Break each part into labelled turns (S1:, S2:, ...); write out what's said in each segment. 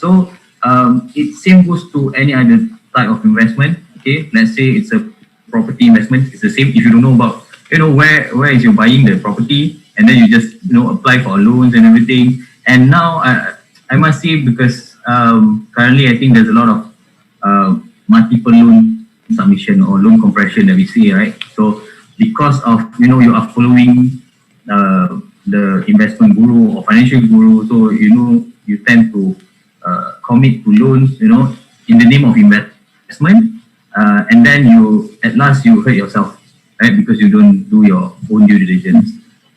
S1: So it same goes to any other type of investment. Okay, let's say it's a property investment. It's the same. If you don't know about, where is you buying the property, and then you just apply for loans and everything. And now I must say, because currently I think there's a lot of multiple loan submission or loan compression that we see, right? So because of you are following the investment guru or financial guru, so you tend to commit to loans, in the name of investment, and then at last you hurt yourself, right? Because you don't do your own due diligence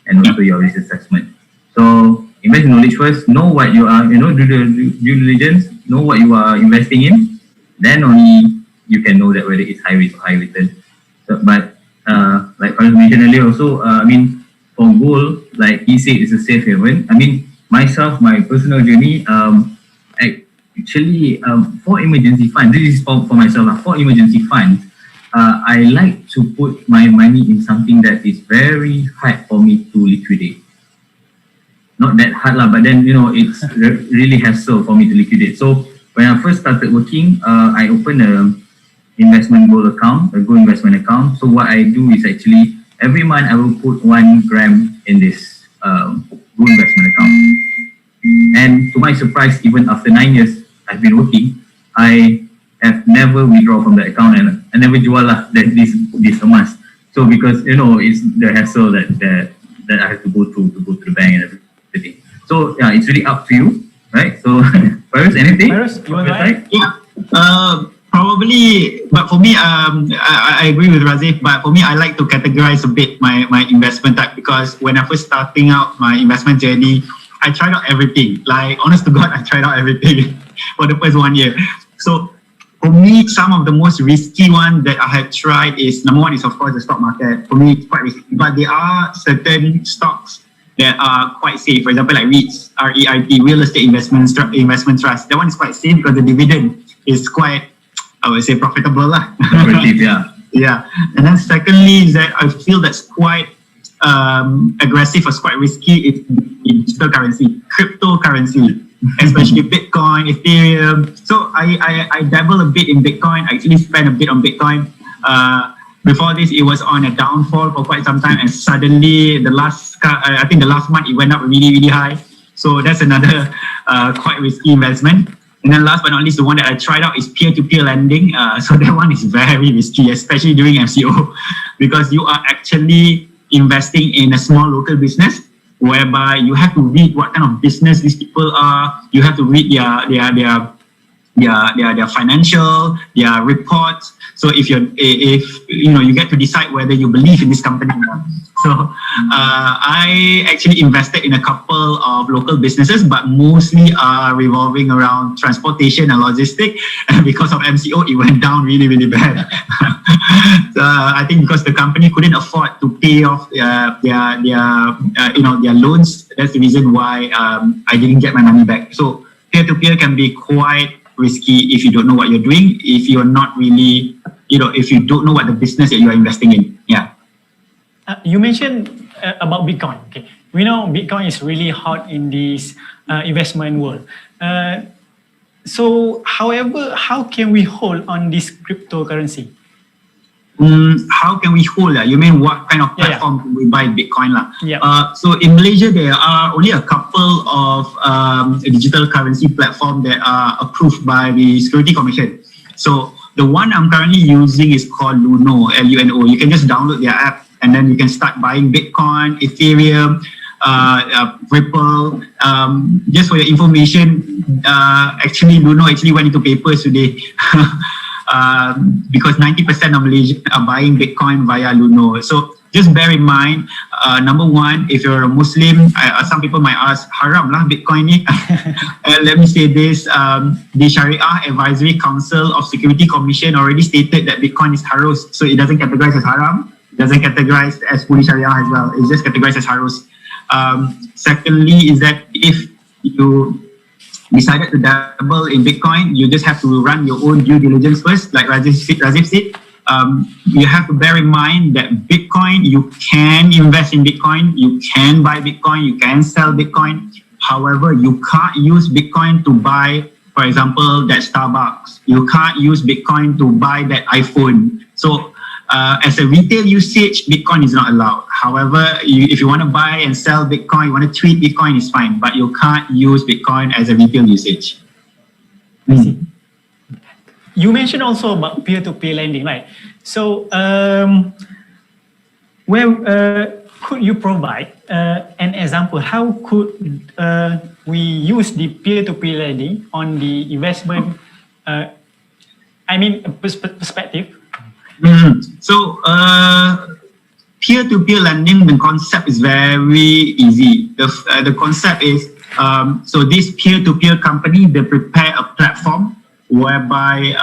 S1: and also your risk assessment. So invest in knowledge first. Know what you are, do the due diligence. Know what you are investing in. Then only you can know that whether it's high risk or high return. So, but like I mentioned earlier, also, for gold, like he said, it's a safe haven. Myself, my personal journey, actually, for emergency funds, this is for myself, for emergency funds, I like to put my money in something that is very hard for me to liquidate. Not that hard, but then, it's really hassle for me to liquidate. So when I first started working, I opened a gold investment account. So what I do is actually, every month I will put 1 gram in this gold investment account. And to my surprise, even after 9 years I've been working, I have never withdrawn from the account, and I never jual this emas. So because it's the hassle that I have to go through to the bank and everything. So yeah, it's really up to you, right? So Faris, anything?
S2: Faris, you want to try?
S3: Yeah. Probably, but for me, I agree with Razif, but for me, I like to categorize a bit my investment type, because when I first starting out my investment journey, I tried out everything. Like, honest to God, I tried out everything for the first 1 year. So for me, some of the most risky one that I have tried is, number one is of course the stock market. For me, it's quite risky, but there are certain stocks that are quite safe. For example, like REITs, REIT, real estate investment trust. That one is quite safe because the dividend is quite, I would say, profitable lah.
S1: Yeah.
S3: Yeah. And then secondly is that I feel that's quite aggressive or quite risky in digital currency, cryptocurrency, especially Bitcoin, Ethereum. So I dabble a bit in Bitcoin. I actually spend a bit on Bitcoin. Before this, it was on a downfall for quite some time, and suddenly I think the last month it went up really, really high. So that's another quite risky investment. And then last but not least, the one that I tried out is peer-to-peer lending. So that one is very risky, especially during MCO, because you are actually investing in a small local business, whereby you have to read what kind of business these people are. You have to read their financial, their reports. So if you get to decide whether you believe in this company or not. So I actually invested in a couple of local businesses, but mostly revolving around transportation and logistics. And because of MCO, it went down really, really bad. So, I think because the company couldn't afford to pay off their loans. That's the reason why I didn't get my money back. So peer-to-peer can be quite risky if you don't know what you're doing, if you're not really, if you don't know what the business that you are investing in. Yeah.
S2: You mentioned about Bitcoin. Okay, we know Bitcoin is really hot in this investment world. So, however, how can we hold on this cryptocurrency?
S3: How can we hold that? You mean what kind of platform can we buy Bitcoin lah?
S2: Yeah.
S3: So in Malaysia, there are only a couple of digital currency platform that are approved by the Security Commission. So the one I'm currently using is called Luno, Luno. You can just download their app and then you can start buying Bitcoin, Ethereum, Ripple. Just for your information, actually Luno actually went into papers today. Because 90% of Malaysians are buying Bitcoin via Luno. So just bear in mind, number one, if you're a Muslim, some people might ask, haram lah Bitcoin ni. Let me say this, the Sharia Advisory Council of Security Commission already stated that Bitcoin is harus. So it doesn't categorize as haram, it doesn't categorize as fully Sharia as well. It's just categorized as harus. Secondly is that if you decided to dabble in Bitcoin, you just have to run your own due diligence first, like Razif said. You have to bear in mind that Bitcoin, you can invest in Bitcoin, you can buy Bitcoin, you can sell Bitcoin. However, you can't use Bitcoin to buy For example, that Starbucks, you can't use Bitcoin to buy that iPhone. So as a retail usage, Bitcoin is not allowed. However, if you want to buy and sell Bitcoin, you want to trade Bitcoin, is fine, but you can't use Bitcoin as a retail usage.
S2: I see. You mentioned also about peer-to-peer lending, right? So, could you provide an example? How could we use the peer-to-peer lending on the investment? Perspective.
S3: So, peer-to-peer lending, the concept is very easy. The concept is so this peer-to-peer company, they prepare a platform whereby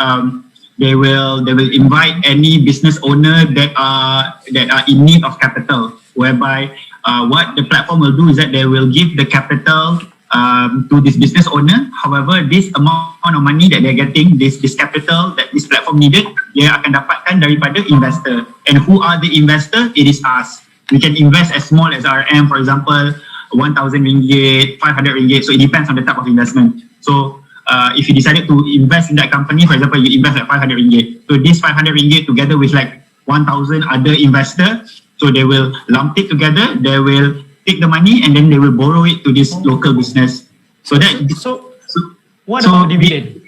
S3: they will invite any business owner that are in need of capital. Whereby what the platform will do is that they will give the capital to this business owner. However, this amount of money that they're getting, this capital that this platform needed, dia akan dapatkan daripada investor. And who are the investor? It is us. We can invest as small as RM, for example, 1,000 ringgit, 500 ringgit. So it depends on the type of investment. So if you decided to invest in that company, for example, you invest at 500 ringgit. So this 500 ringgit together with like 1,000 other investors, so they will lump it together, they will take the money and then they will borrow it to this local business. So
S2: what about dividend?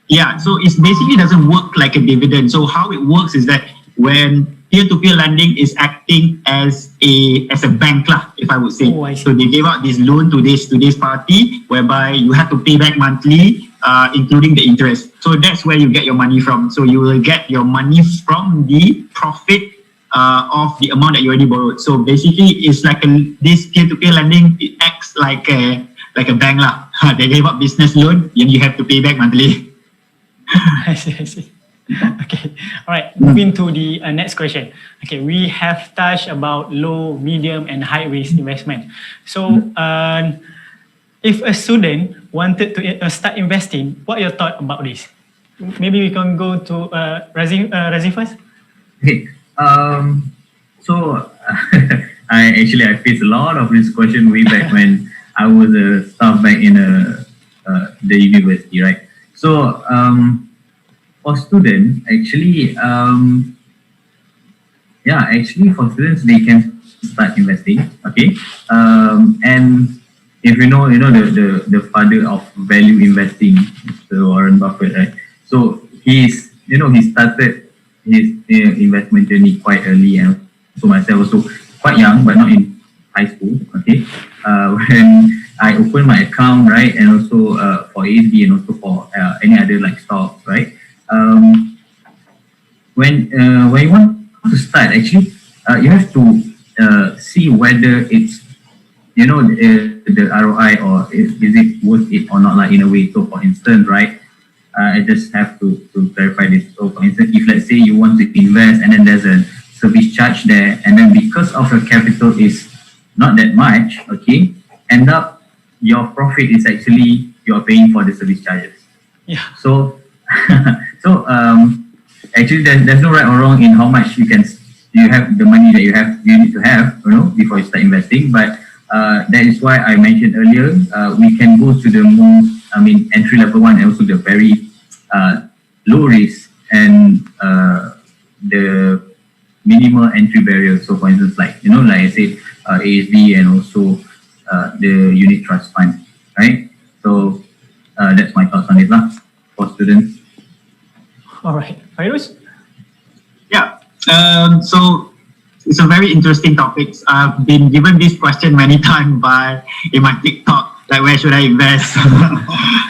S3: Yeah, so it basically doesn't work like a dividend. So how it works is that when peer-to-peer lending is acting as a bank lah, if I would say.
S2: Oh, I see.
S3: So they gave out this loan to this party whereby you have to pay back monthly, including the interest. So that's where you get your money from. So you will get your money from the profit of the amount that you already borrowed. So basically, it's like this peer-to-peer lending. It acts like a bank lah. They gave up business loan, and you have to pay back monthly.
S2: I see. Okay, all right. Moving to the next question. Okay, we have touched about low, medium, and high risk investment. So, if a student wanted to start investing, what are your thoughts about this? Maybe we can go to Razi first.
S1: Okay. So I faced a lot of this question way back when I was a staff back in the university, right? So for students, for students they can start investing, okay? And if you know the father of value investing, Mr. Warren Buffett, right? So he started his investment journey quite early, and so myself also quite young, but not in high school. Okay, when I opened my account, right, and also for ASB and also for any other like stocks, right. When you want to start, actually, you have to see whether it's the ROI or is it worth it or not, like in a way. So for instance, right. I just have to clarify this. So for instance, if let's say you want to invest and then there's a service charge there, and then because of your capital is not that much, okay, end up your profit is actually you're paying for the service charges.
S2: Yeah.
S1: So actually there's no right or wrong in how much you have the money that you need to have, before you start investing. But that is why I mentioned earlier, we can go to the most, entry level one, and also the very low risk and the minimal entry barrier. So for instance, like I said, ASB and also the unit trust fund, right? So that's my thoughts on it lah for students.
S2: All right, Fairuz?
S3: Yeah. So it's a very interesting topic. I've been given this question many times in my TikTok, like where should I invest?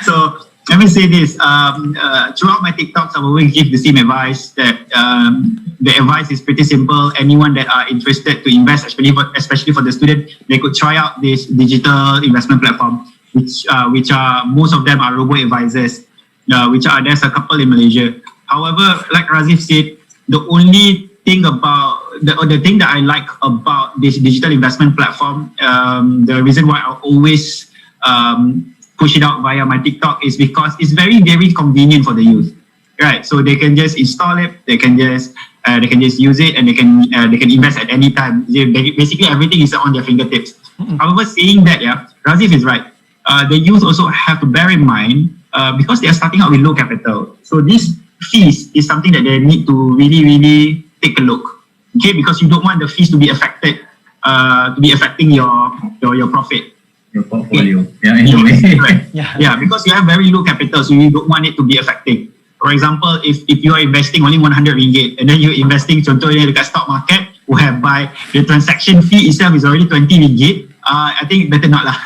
S3: So let me say this. Throughout my TikToks, I always give the same advice that the advice is pretty simple. Anyone that are interested to invest, especially for the student, they could try out this digital investment platform, which are most of them are robo-advisors, there's a couple in Malaysia. However, like Razif said, the only thing about the thing that I like about this digital investment platform, the reason why I always push it out via my TikTok is because it's very, very convenient for the youth, right? So they can just install it, they can just use it, and they can invest at any time. Basically, everything is on their fingertips. However, saying that, Razif is right. The youth also have to bear in mind because they are starting out with low capital. So these fees is something that they need to really take a look. Okay, because you don't want the fees to be affected, to be affecting your profit.
S1: Your portfolio. Yeah,
S3: Yes,
S1: anyway.
S3: correct.
S2: Yeah.
S3: Yeah, because you have very low capital, so you don't want it to be affecting. For example, if you are investing only 100 ringgit and then you're investing contohnya dekat stock market whereby the transaction fee itself is already 20 ringgit, I think better not lah.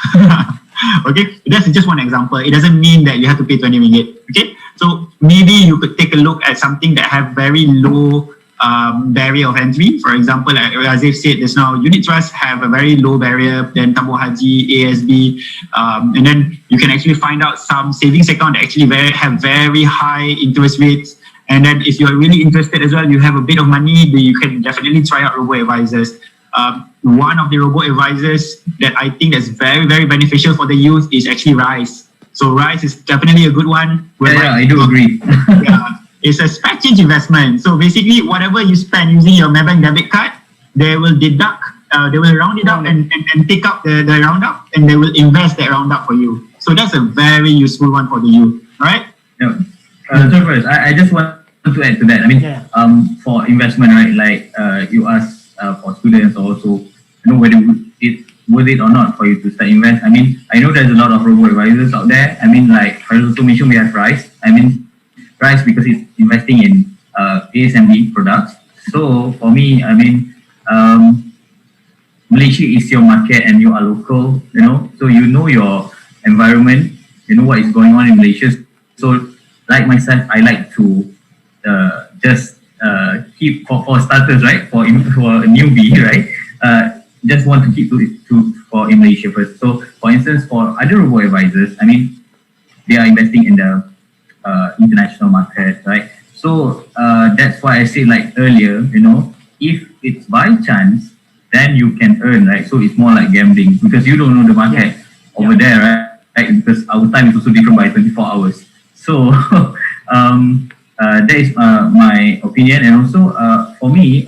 S3: Okay, that's just one example. It doesn't mean that you have to pay 20 ringgit. Okay, so maybe you could take a look at something that have very low barrier of entry. For example, like Razif said just now, unit trusts have a very low barrier, then Tabung Haji, ASB, and then you can actually find out some savings account that actually have very high interest rates. And then if you're really interested as well, you have a bit of money, then you can definitely try out robo-advisors. One of the robo-advisors that I think that's very beneficial for the youth is actually RISE. So RISE is definitely a good one.
S1: Yeah, I do agree.
S3: Yeah. It's a spread change investment. So basically, whatever you spend using your Maybank debit card, they will deduct, they will round it up and take up the roundup, and they will invest that roundup for you. So that's a very useful one for the youth. All right?
S1: Yeah. So first, I just want to add to that. I mean, for investment, right? Like you ask for students also, whether it's worth it or not for you to start invest. I mean, I know there's a lot of robo advisors out there. I mean, like for also mention we have RISE. I mean, RISE because it's investing in ASMB products. So for me, I mean, Malaysia is your market and you are local, so you know your environment, you know what is going on in Malaysia. So like myself, I like to just keep for starters, right? For a newbie, right? Just want to keep for in Malaysia first. So for instance, for other robo advisors, I mean, they are investing in the international market, right? So that's why I said like earlier, if it's by chance, then you can earn, right? So it's more like gambling because you don't know the market over there, right? Because our time is also different by 24 hours. So that is my opinion. And also for me,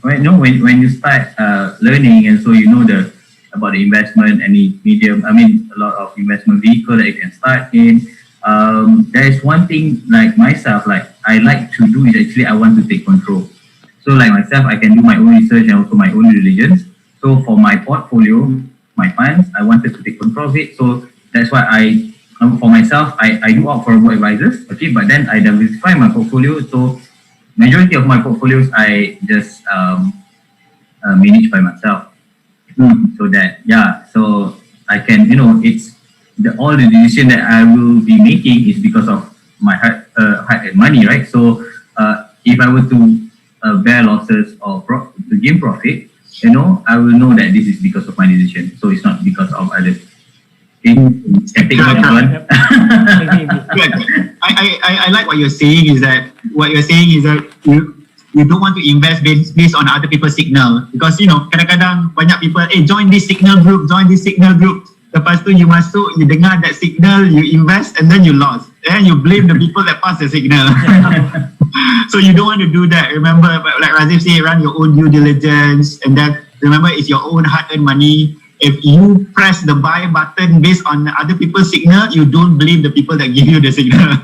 S1: when you start learning, and so about the investment, any medium, I mean, a lot of investment vehicle that you can start in. There is one thing like myself, like I like to do is actually I want to take control. So like myself, I can do my own research and also my own diligence. So for my portfolio, my funds, I wanted to take control of it. So that's why for myself, I do opt for robo advisors. Okay, but then I diversify my portfolio. So majority of my portfolios, I just manage by myself. So that, so I can, it's all the decision that I will be making is because of my hard money, right? So if I were to bear losses or to gain profit, I will know that this is because of my decision. So it's not because of others. Okay?
S3: I like what you're saying is that you don't want to invest based on other people's signal, because kadang-kadang banyak people join this signal group. Lepas tu you masuk, you dengar that signal, you invest, and then you lost. And you blame the people that pass the signal. So you don't want to do that. Remember, like Razif said, run your own due diligence. And then remember, it's your own hard-earned money. If you press the buy button based on other people's signal, you don't blame the people that give you the signal.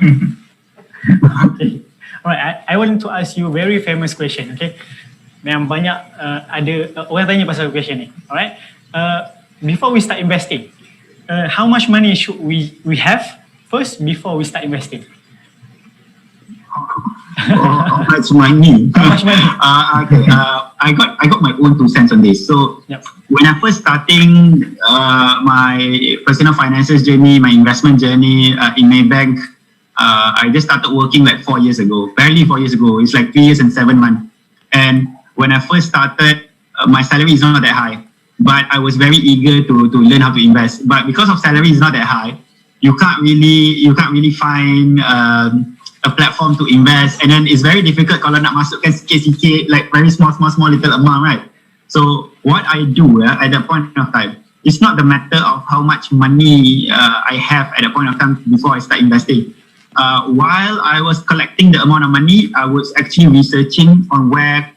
S2: Okay. Alright, I want to ask you a very famous question, okay? Yang banyak ada orang tanya pasal question ni. Alright? Before we start investing, how much money should we have first before we start investing?
S3: How much money?
S2: How much money?
S3: Okay. I got my own 2 cents on this. So when I first starting my personal finances journey, my investment journey in Maybank, I just started working like 4 years ago, barely 4 years ago. It's like 3 years and 7 months. And when I first started, my salary is not that high, but I was very eager to learn how to invest. But because of salary is not that high, you can't really find a platform to invest, and then it's very difficult kalau nak masukkan sikit-sikit, like very small little amount, right? So what I do at that point of time, it's not the matter of how much money I have at that point of time before I start investing. While I was collecting the amount of money, I was actually researching on where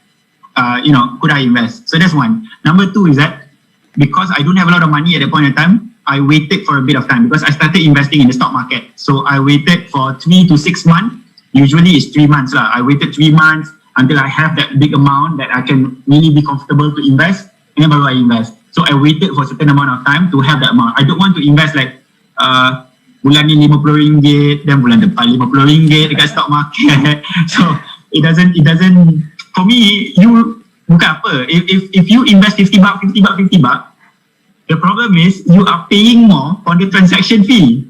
S3: could I invest. So that's one. Number 2 is that because I don't have a lot of money at that point of time, I waited for a bit of time because I started investing in the stock market. So I waited for 3 to 6 months. Usually it's 3 months lah. I waited 3 months until I have that big amount that I can really be comfortable to invest, and then baru I invest. So I waited for a certain amount of time to have that amount. I don't want to invest like bulan ni RM50, then bulan depan RM50 dekat stock market. So it doesn't. For me, you bukan apa. If you invest $50, the problem is you are paying more on the transaction fee.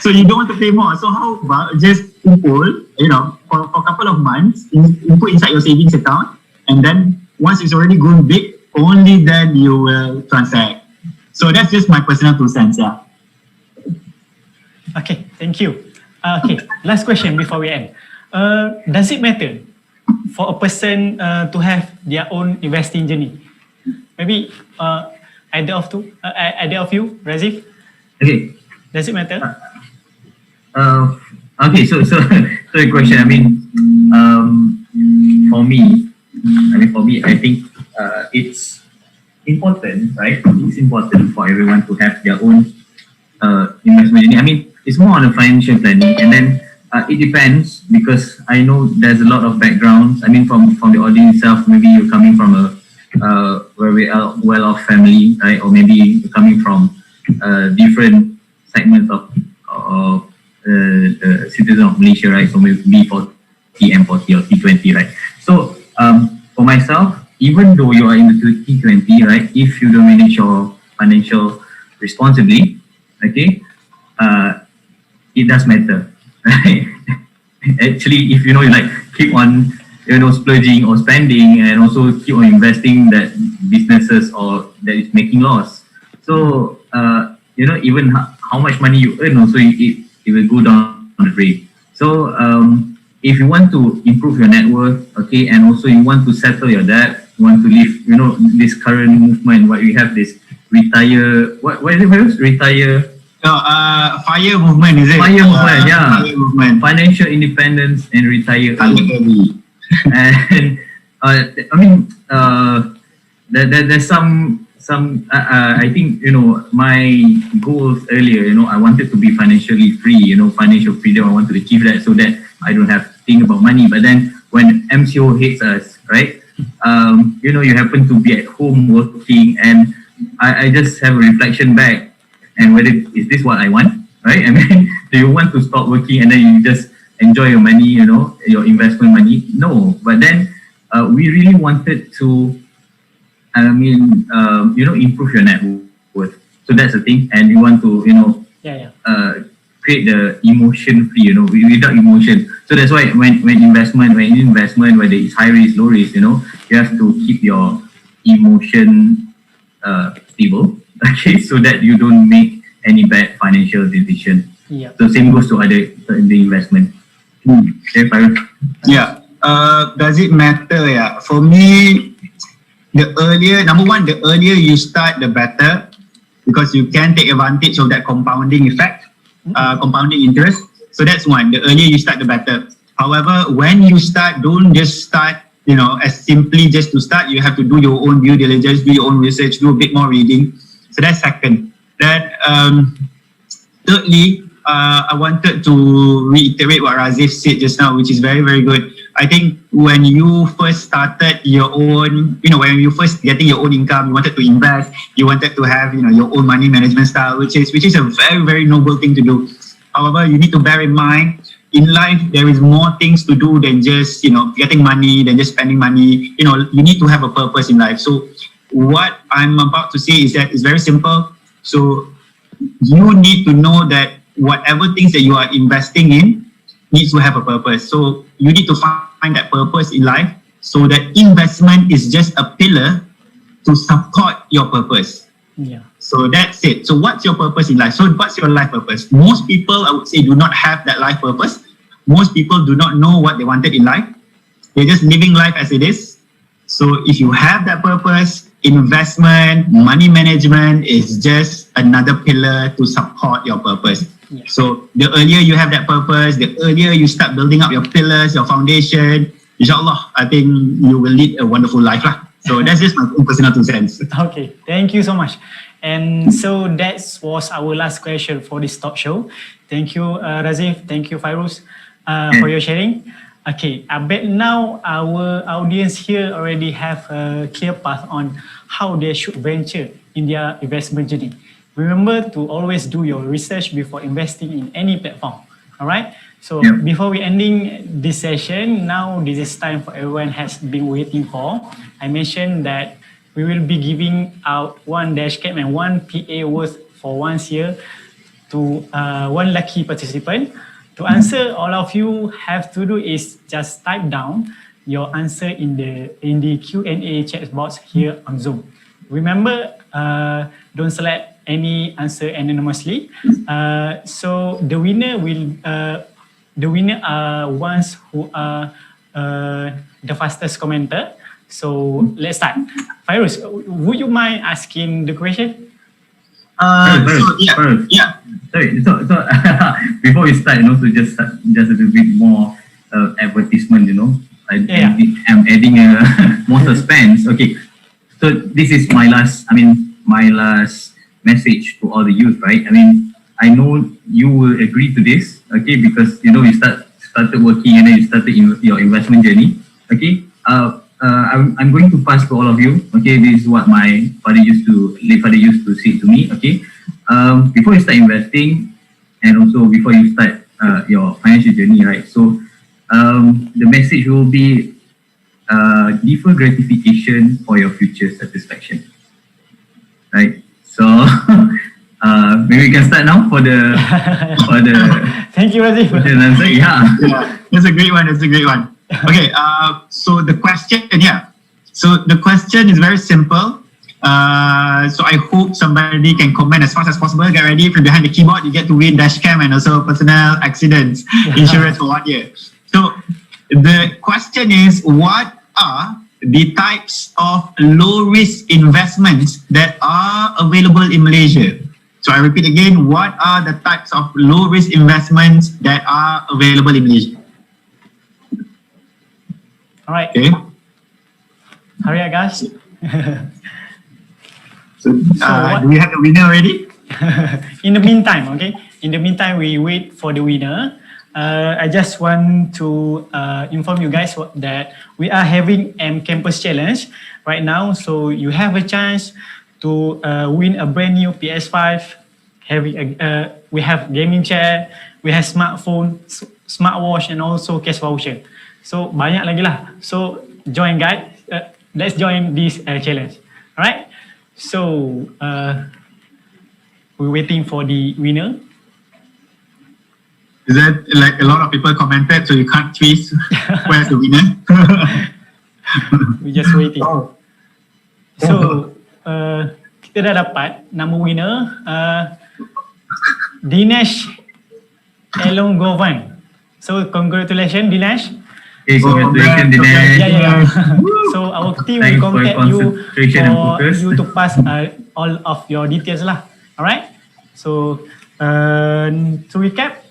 S3: So you don't want to pay more. So how about just kumpul, for a couple of months, input inside your savings account, and then once it's already grown big, only then you will transact. So that's just my personal 2 cents, yeah.
S2: Okay, thank you. Okay, last question before we end. Does it matter for a person to have their own investing journey? Maybe either of you, Razif?
S1: Okay.
S2: Does it matter?
S1: Okay, so the question, for me, I think it's important, right? It's important for everyone to have their own investment journey. It's more on the financial planning, and then it depends, because I know there's a lot of backgrounds. From the audience itself, maybe you're coming from a very well-off family, right? Or maybe you're coming from different segments of the citizen of Malaysia, right? So maybe B40, M40, or T20, right? So for myself, even though you are in the T20, right, if you don't manage your financial responsibly, okay, it does matter, right? Actually, if you keep on splurging or spending, and also keep on investing that businesses or that is making loss, so even how much money you earn, also it will go down the drain. So if you want to improve your net worth, okay, and also you want to settle your debt, you want to live, this current movement, what we have, this retire, what is it? Retire.
S3: FIRE movement, is it?
S1: FIRE movement, yeah.
S3: FIRE movement.
S1: Financial independence and retire early. And there's some I think my goals earlier, I wanted to be financially free, financial freedom. I want to achieve that so that I don't have to think about money. But then when MCO hits us, right, you happen to be at home working, and I just have a reflection back, and whether is this what I want, right? Do you want to stop working and then you just enjoy your money, your investment money? No. But then we really wanted to, improve your net worth. So that's the thing, and you want to, create the emotion free, without emotion. So that's why when investment, whether it's high risk, low risk, you have to keep your emotion stable, okay, so that you don't make any bad financial decision.
S2: Yeah.
S1: So same goes to the investment. Okay, Fairuz?
S3: Yeah. Does it matter? Yeah. For me, number one, the earlier you start, the better, because you can take advantage of that compounding effect, compounding interest. So that's one. The earlier you start, the better. However, when you start, don't just start, as simply just to start. You have to do your own due diligence, do your own research, do a bit more reading. So that's second. Then thirdly, I wanted to reiterate what Razif said just now, which is very, very good. I think when you first started your own, when you first getting your own income, you wanted to invest, you wanted to have, your own money management style, which is a very, very noble thing to do. However, you need to bear in mind, in life, there is more things to do than just, getting money, than just spending money. You need to have a purpose in life. So what I'm about to say is that it's very simple. So you need to know that whatever things that you are investing in needs to have a purpose. So you need to find that purpose in life, so that investment is just a pillar to support your purpose.
S2: Yeah.
S3: So that's it. So what's your purpose in life? So what's your life purpose? Most people, I would say, do not have that life purpose. Most people do not know what they wanted in life. They're just living life as it is. So if you have that purpose, investment, money management is just another pillar to support your purpose.
S2: Yeah.
S3: So the earlier you have that purpose, the earlier you start building up your pillars, your foundation, inshallah, I think you will lead a wonderful life lah. So that's just my own personal 2 cents.
S2: Okay, thank you so much. And so that was our last question for this talk show. Thank you, Razif. Thank you, Fairuz, for your sharing. Okay, I bet now our audience here already have a clear path on how they should venture in their investment journey. Remember to always do your research before investing in any platform. All right. So before we ending this session, now this is time for everyone has been waiting for. I mentioned that we will be giving out one dash cam and one PA worth for 1 year to one lucky participant. To answer, all of you have to do is just type down your answer in the Q&A chat box here on Zoom. Remember, don't select any answer anonymously. So the winner are ones who are the fastest commenter. So let's start. Fairuz, would you mind asking the question?
S1: Sorry, so before we start, to just a little bit more advertisement, I'm adding more suspense. Okay, so this is my last message to all the youth, right? I mean, I know you will agree to this, okay, because you started working and then you started your investment journey, okay. I'm going to pass to all of you. Okay, this is what my father used to say to me. Okay, before you start investing, and also before you start your financial journey, right? So, the message will be defer gratification for your future satisfaction, right? So, maybe we can start now for the
S2: Thank you, Razif.
S1: answer. Yeah,
S3: that's a great one. Okay, so the question is very simple. So I hope somebody can comment as fast as possible. Get ready from behind the keyboard. You get to win dashcam and also personal accidents insurance for 1 year. So the question is, what are the types of low risk investments that are available in Malaysia? So I repeat again, what are the types of low risk investments that are available in Malaysia?
S2: All right.
S3: Okay.
S2: Hurry up, guys.
S3: So, do we have the winner already?
S2: In the meantime, we wait for the winner. I just want to inform you guys that we are having campus challenge right now. So you have a chance to win a brand new PS5. We have gaming chair, we have smartphone, smartwatch, and also cash voucher. So banyak lagi lah. So join guys. Let's join this challenge. All right. So we're waiting for the winner.
S3: Is that like a lot of people commented, so you can't trace where's the winner?
S2: We're just waiting. So kita dah dapat nama winner, Dinesh Elongovan. So congratulations, Dinesh.
S1: Okay, congratulations, Dinesh.
S2: Yeah. So our team will contact you for you to pass all of your details lah. Alright. So to recap,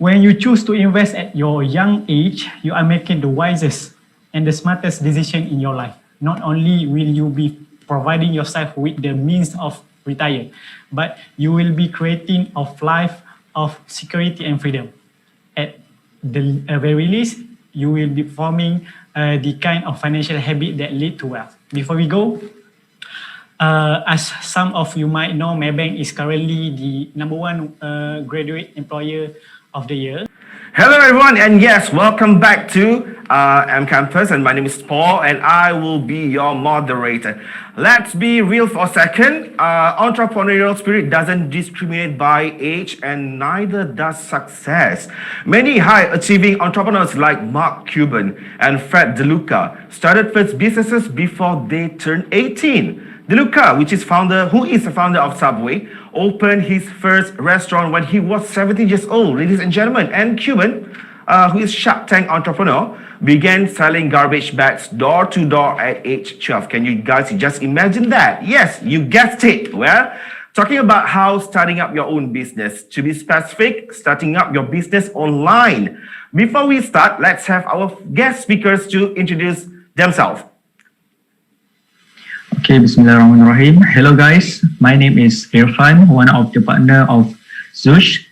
S2: when you choose to invest at your young age, you are making the wisest and the smartest decision in your life. Not only will you be providing yourself with the means of retire, but you will be creating a life of security and freedom. At the very least, you will be forming the kind of financial habit that lead to wealth. Before we go, as some of you might know, Maybank is currently the #1 graduate employer of the year.
S4: Hello everyone, and yes, welcome back to M Campus, and my name is Paul, and I will be your moderator. Let's be real for a second. Entrepreneurial spirit doesn't discriminate by age, and neither does success. Many high-achieving entrepreneurs like Mark Cuban and Fred DeLuca started first businesses before they turned 18. DeLuca, who is the founder of Subway, opened his first restaurant when he was 17 years old, ladies and gentlemen. And Cuban, who is Shark Tank entrepreneur, began selling garbage bags door to door at age 12. Can you guys just imagine that? Yes, you guessed it. Well, talking about how starting up your own business. To be specific, starting up your business online. Before we start, let's have our guest speakers to introduce themselves.
S5: Okay, Bismillahirrahmanirrahim. Hello guys, my name is Irfan, one of the partner of Zush,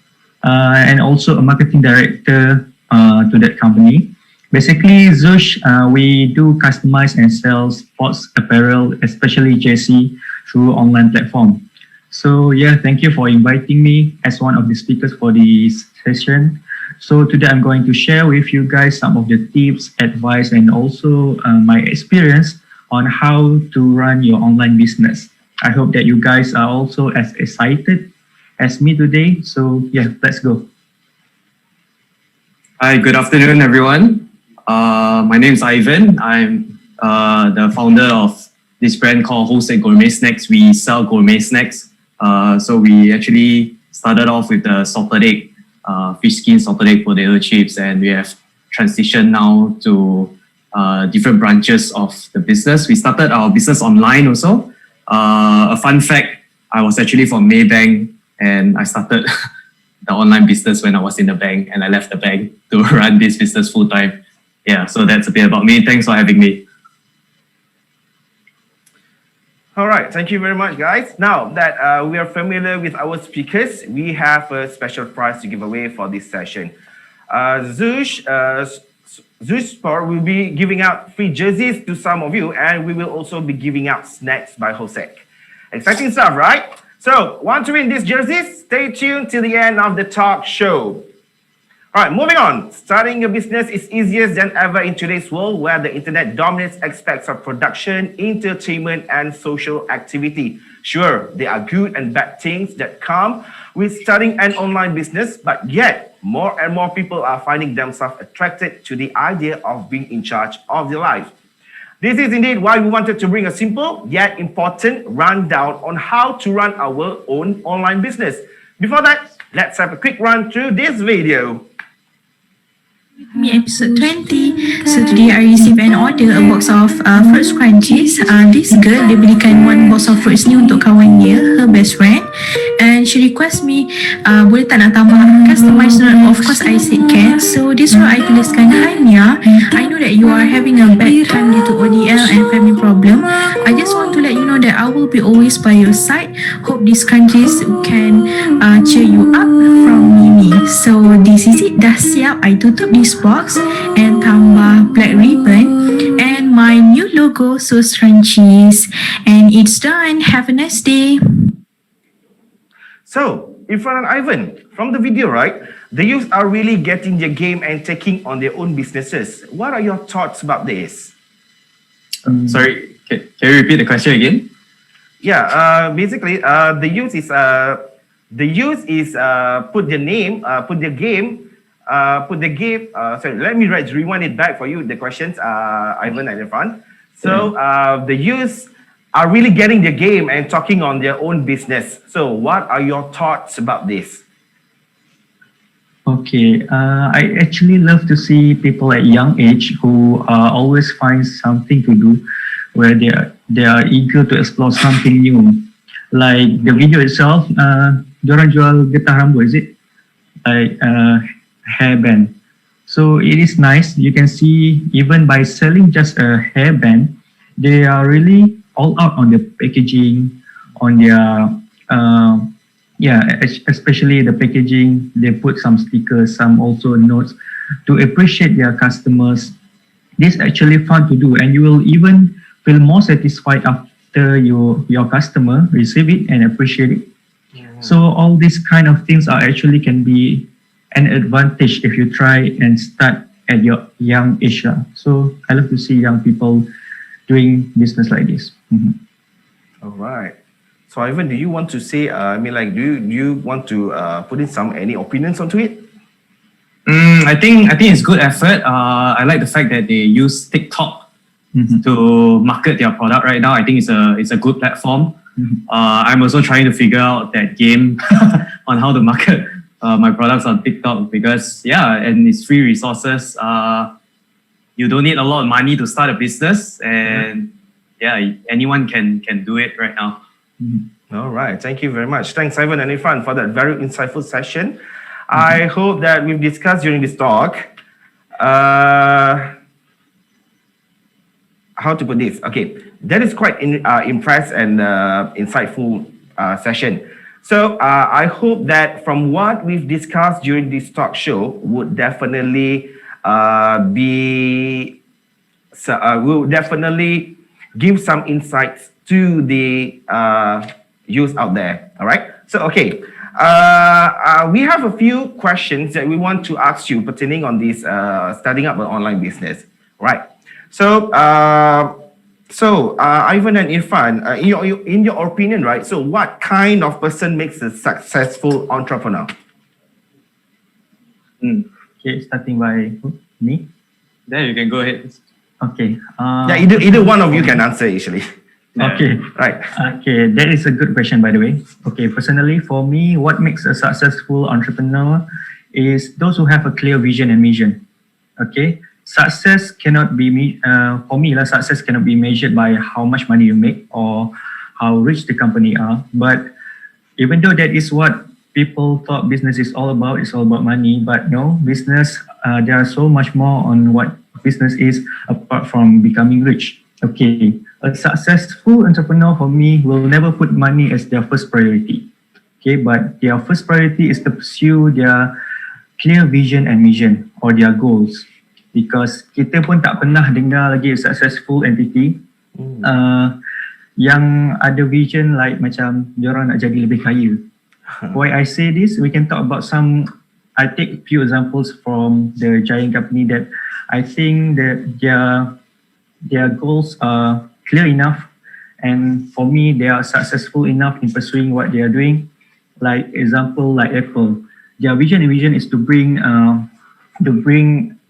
S5: and also a marketing director to that company. Basically, Zush, we do customize and sell sports apparel, especially jersey, through online platform. So yeah, thank you for inviting me as one of the speakers for this session. So today I'm going to share with you guys some of the tips, advice, and also my experience on how to run your online business. I hope that you guys are also as excited as me today. So yeah, let's go.
S6: Hi, good afternoon, everyone. My name is Ivan. I'm the founder of this brand called Wholesale Gourmet Snacks. We sell gourmet snacks. So we actually started off with the salted egg, fish skin salted egg potato chips, and we have transitioned now to different branches of the business. We started our business online also. A fun fact, I was actually from Maybank, and I started the online business when I was in the bank, and I left the bank to run this business full time. Yeah, so that's a bit about me. Thanks for having me.
S4: All right, thank you very much, guys. Now that we are familiar with our speakers, we have a special prize to give away for this session. Zush Sport will be giving out free jerseys to some of you, and we will also be giving out snacks by Hosek. Exciting stuff, right? So, want to win these jerseys? Stay tuned till the end of the talk show. All right, moving on. Starting a business is easier than ever in today's world where the internet dominates aspects of production, entertainment, and social activity. Sure, there are good and bad things that come with starting an online business, but yet more and more people are finding themselves attracted to the idea of being in charge of their life. This is indeed why we wanted to bring a simple yet important rundown on how to run our own online business. Before that, let's have a quick run through this video.
S7: Me episode 20. So today I received an order, a box of fruit crunchies. This girl, dia belikan one box of fruits ni untuk kawan dia, her best friend. And she request me, boleh tak nak tambah customize note? Of course I said can. So this one I tuliskan, hi Mia, I know that you are having a bad time due to ODL and family problem. I just want to let you know that I will be always by your side. Hope these crunchies can cheer you up from Mimi. So this is it, dah siap. I tutup this box and tambah black ribbon and my new logo, so scrunchies, and it's done. Have a nice day.
S4: So, Irfan and Ivan, from the video, right, the youth are really getting their game and taking on their own businesses. What are your thoughts about this?
S6: Sorry, can you repeat the question again?
S4: Yeah, basically, the youth is put their name, put the game. Sorry, let me rewind it back for you. The questions, Ivan and Irfan. So the youth are really getting the game and talking on their own business. So what are your thoughts about this?
S5: Okay, I actually love to see people at young age who always find something to do, where they are eager to explore something new. Like the video itself, diorang jual getah rambut, is it? Like hairband. So it is nice. You can see even by selling just a hairband, they are really all out on the packaging, on their especially the packaging. They put some stickers, some also notes to appreciate their customers. This is actually fun to do, and you will even feel more satisfied after your customer receive it and appreciate it. So all these kind of things are actually can be an advantage if you try and start at your young age. So I love to see young people doing business like this.
S4: All right. So Ivan, do you want to say? Do you want to put in any opinions onto it?
S6: I think it's good effort. I like the fact that they use TikTok to market their product right now. I think it's a good platform. I'm also trying to figure out that game on how to market my products on TikTok because and it's free resources. You don't need a lot of money to start a business, and anyone can do it right now.
S4: All right. Thank you very much. Thanks, Ivan and Irfan, for that very insightful session. I hope that we've discussed during this talk how to put this. Okay, that is quite impressed and insightful session. So I hope that from what we've discussed during this talk show would definitely will definitely give some insights to the youth out there. All right. So okay, we have a few questions that we want to ask you pertaining on this starting up an online business. Right. So, Ivan and Irfan, in your opinion, right? So, what kind of person makes a successful entrepreneur?
S5: Okay, starting by me.
S6: Then you can go ahead.
S5: Okay.
S4: Yeah, either one of you can answer actually.
S5: Okay.
S4: Right.
S5: Okay, that is a good question, by the way. Okay, personally, for me, what makes a successful entrepreneur is those who have a clear vision and mission. Okay, success cannot be for me. Success cannot be measured by how much money you make or how rich the company are. But even though that is what people thought business is all about, it's all about money. But no, business, there are so much more on what business is apart from becoming rich. Okay, a successful entrepreneur for me will never put money as their first priority. Okay, but their first priority is to pursue their clear vision and mission or their goals. Because kita pun tak pernah dengar lagi successful entity yang ada vision like macam diorang nak jadi lebih kaya. Why I say this, we can talk about I take a few examples from the giant company that I think that their goals are clear enough, and for me they are successful enough in pursuing what they are doing. Like example, like Apple, their vision and vision is to bring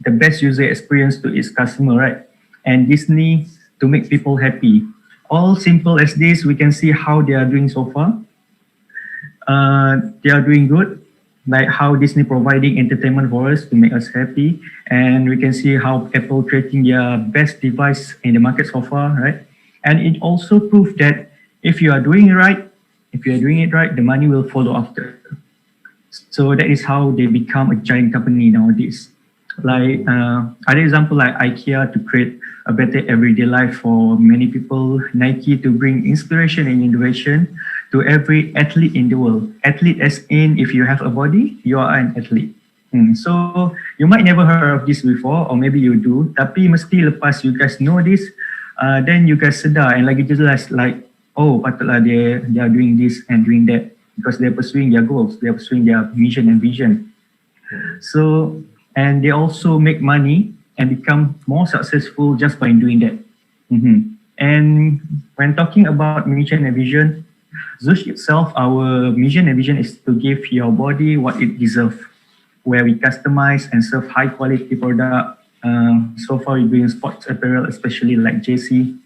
S5: the best user experience to its customer, right? And Disney to make people happy. All simple as this, we can see how they are doing so far. They are doing good, like how Disney providing entertainment for us to make us happy. And we can see how Apple creating their best device in the market so far, right? And it also proves that if you are doing it right, the money will follow after. So that is how they become a giant company nowadays. Like other example like IKEA to create a better everyday life for many people, Nike to bring inspiration and innovation to every athlete in the world. Athlete as in if you have a body, you are an athlete. So you might never heard of this before, or maybe you do, tapi mesti lepas you guys know this, then you guys sedar and lagi jelas like, oh patutlah they are doing this and doing that because they're pursuing their goals, they're pursuing their mission and vision. So, and they also make money and become more successful just by doing that. And when talking about mission and vision, Zush itself, our mission and vision is to give your body what it deserves, where we customize and serve high quality product. So far we're doing sports apparel, especially like JC,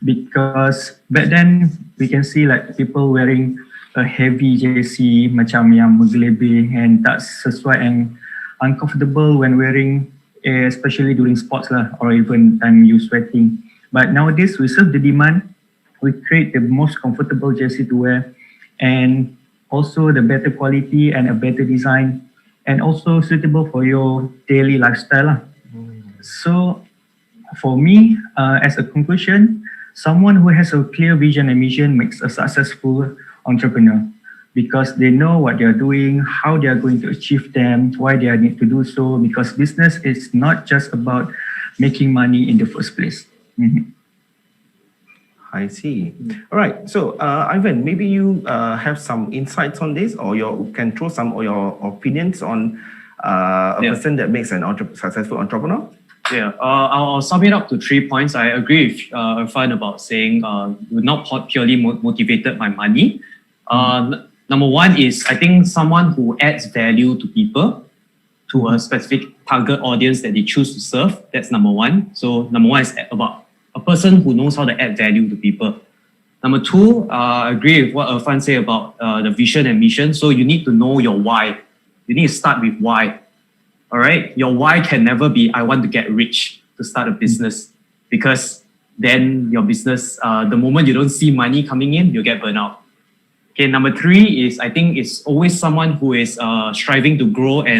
S5: because back then we can see like people wearing a heavy JC macam yang menggelebih and tak sesuai and uncomfortable when wearing, especially during sports lah, or even time you sweating. But nowadays we serve the demand, we create the most comfortable jersey to wear and also the better quality and a better design and also suitable for your daily lifestyle lah. So for me, as a conclusion, someone who has a clear vision and mission makes a successful entrepreneur because they know what they are doing, how they are going to achieve them, why they need to do so, because business is not just about making money in the first place.
S4: I see. All right. So, Ivan, maybe you have some insights on this, or you can throw some of your opinions on a person that makes an successful entrepreneur.
S6: Yeah, I'll sum it up to 3 points. I agree with Irfan about saying we're not purely motivated by money. Number one is, I think, someone who adds value to people, to a specific target audience that they choose to serve. That's number one. So number one is about a person who knows how to add value to people. Number two, I agree with what Irfan said about the vision and mission. So you need to know your why. You need to start with why. All right? Your why can never be, I want to get rich to start a business, because then your business, the moment you don't see money coming in, you'll get burnt out. Okay, number three is I think it's always someone who is striving to grow and